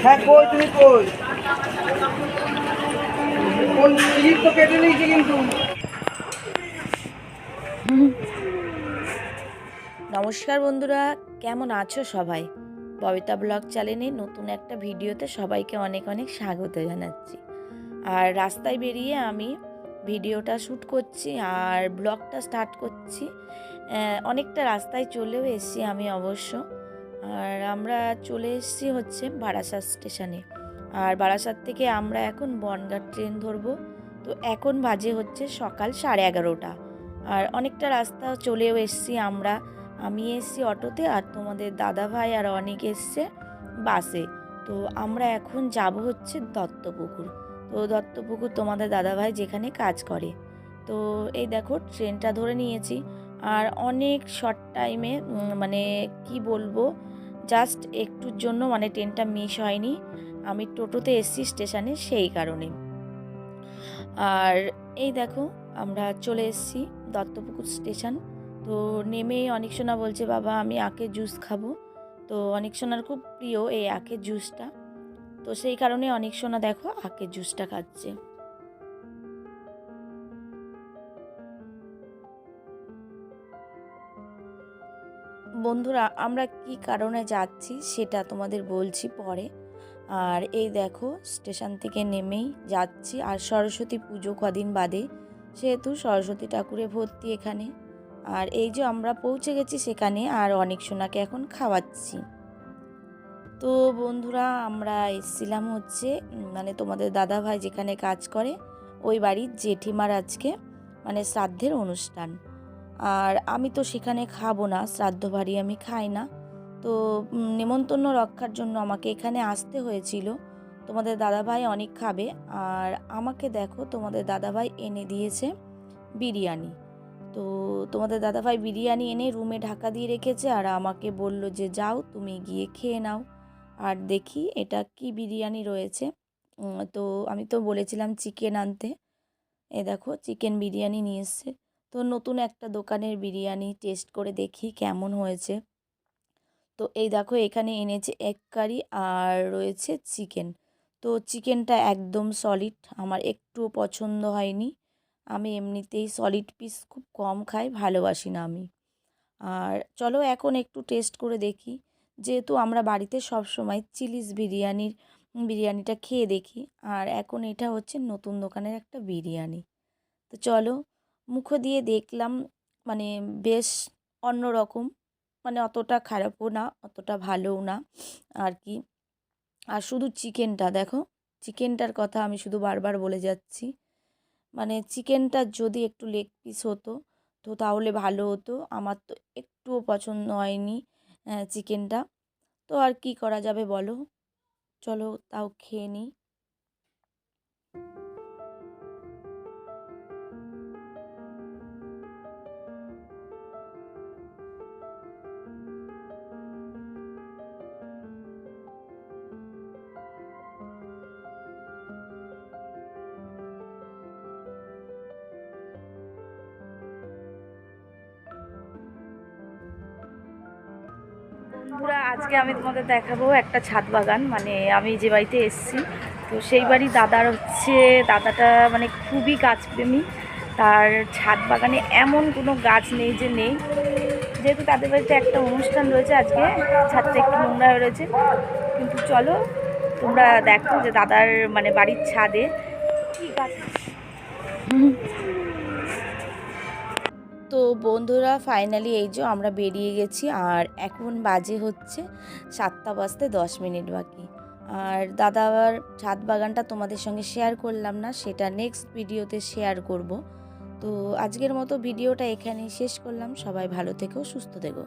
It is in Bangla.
হ্যাঁ কই তুমি কই কোন টিকিট তো কেটে নিয়েছি কিন্তু। নমস্কার বন্ধুরা, কেমন আছো সবাই? ববিতা ব্লগ চ্যানেলে নতুন একটা ভিডিওতে সবাইকে অনেক অনেক স্বাগত জানাচ্ছি। আর রাস্তায় বেরিয়ে আমি ভিডিওটা শ্যুট করছি আর ব্লগটা স্টার্ট করছি। অনেকটা রাস্তায় চলেও এসেছি আমি অবশ্য। আর আমরা চলে এসেছি হচ্ছে বারাসাত স্টেশনে। আর বারাসাত থেকে আমরা এখন বনগাঁ ট্রেন ধরবো। তো এখন বাজে হচ্ছে সকাল 11:30। আর অনেকটা রাস্তা চলেও এসেছি আমরা। আমি এসেছি অটোতে আর তোমাদের দাদা ভাই আর অনেক এসছে বাসে। তো আমরা এখন যাব হচ্ছে দত্তপুকুর। তো দত্তপুকুর তোমাদের দাদা ভাই যেখানে কাজ করে। তো এই দেখো ট্রেনটা ধরে নিয়েছি। আর অনেক শর্ট টাইমে মানে কি বলবো, জাস্ট একটুর জন্য মানে ট্রেনটা মিস হয়নি। আমি টোটোতে এসেছি স্টেশনে সেই কারণে। আর এই দেখো আমরা চলে এসেছি দত্তপুকুর স্টেশন। তো নেমেই অনেকসোনা বলছে বাবা আমি আখের জুস খাবো। তো অনেকসোনার খুব প্রিয় এই আখের জুসটা। তো সেই কারণে অনেকসোনা দেখো আখের জুসটা খাচ্ছে। বন্ধুরা আমরা কি কারণে যাচ্ছি সেটা তোমাদের বলছি পরে। আর এই দেখো স্টেশন থেকে নেমেই যাচ্ছি। আর সরস্বতী পুজো কদিন বাদে, সেহেতু সরস্বতী ঠাকুরে ভর্তি এখানে। আর এই যে আমরা পৌঁছে গেছি সেখানে আর অনেকসোনাকে এখন খাওয়াচ্ছি। তো বন্ধুরা আমরা এসেছিলাম হচ্ছে মানে তোমাদের দাদা ভাই যেখানে কাজ করে ওই বাড়ির জেঠিমার আজকে মানে শ্রাদ্ধের অনুষ্ঠান। আর আমি তো সেখানে খাবো না, শ্রাদ্ধ বাড়ি আমি খাই না। তো নেমন্তন্ন রক্ষার জন্য আমাকে এখানে আসতে হয়েছিল। তোমাদের দাদাভাই অনেক খাবে। আর আমাকে দেখো তোমাদের দাদাভাই এনে দিয়েছে বিরিয়ানি। তো তোমাদের দাদাভাই বিরিয়ানি এনে রুমে ঢাকা দিয়ে রেখেছে আর আমাকে বলল যে যাও তুমি গিয়ে খেয়ে নাও। আর দেখি এটা কি বিরিয়ানি রয়েছে। তো আমি তো বলেছিলাম চিকেন আনতে। এ দেখো চিকেন বিরিয়ানি নিয়ে এসছে। তো নতুন একটা দোকানের বিরিয়ানি টেস্ট করে দেখি কেমন হয়েছে। তো এই দেখো এখানে এনেছে এগ কারি আর রয়েছে চিকেন। তো চিকেনটা একদম সলিড, আমার একটুও পছন্দ হয়নি। আমি এমনিতেই সলিড পিস খুব কম খাই, ভালোবাসি না আমি। আর চলো এখন একটু টেস্ট করে দেখি, যেহেতু আমরা বাড়িতে সব সময় চিলিজ বিরিয়ানিটা খেয়ে দেখি। আর এখন এটা হচ্ছে নতুন দোকানের একটা বিরিয়ানি। তো চলো মুখ দিয়ে দেখলাম, মানে বেশ অন্যরকম, মানে অতটা খারাপও না অতটা ভালোও না আর কি। আর শুধু চিকেনটা দেখো, চিকেনটার কথা আমি শুধু বারবার বলে যাচ্ছি। মানে চিকেনটা যদি একটু লেগ পিস হতো তো তাহলে ভালো হতো। আমার তো একটুও পছন্দ হয়নি চিকেনটা। তো আর কি করা যাবে বলো, চলো তাও খেয়ে নিই। বন্ধুরা আজকে আমি তোমাদের দেখাবো একটা ছাদ বাগান, মানে আমি যে বাড়িতে এসেছি তো সেই বাড়ি দাদার হচ্ছে, দাদাটা মানে খুবই গাছপ্রেমী। তার ছাদ বাগানে এমন কোনো গাছ নেই যে নেই। যেহেতু তাদের বাড়িতে একটা অনুষ্ঠান রয়েছে আজকে, ছাদটা একটু নোংরা হয়ে রয়েছে। কিন্তু চলো তোমরা দেখো যে দাদার মানে বাড়ির ছাদে কী গাছ। তো বন্ধুরা ফাইনালি এই যে আমরা বেরিয়ে গেছি আর এখন বাজে হচ্ছে 7:10 বাকি। আর দাদার ছাদ বাগানটা তোমাদের সঙ্গে শেয়ার করলাম না, সেটা নেক্সট ভিডিওতে শেয়ার করব। তো আজকের মতো ভিডিওটা এখানেই শেষ করলাম। সবাই ভালো থেকো, সুস্থ থেকো।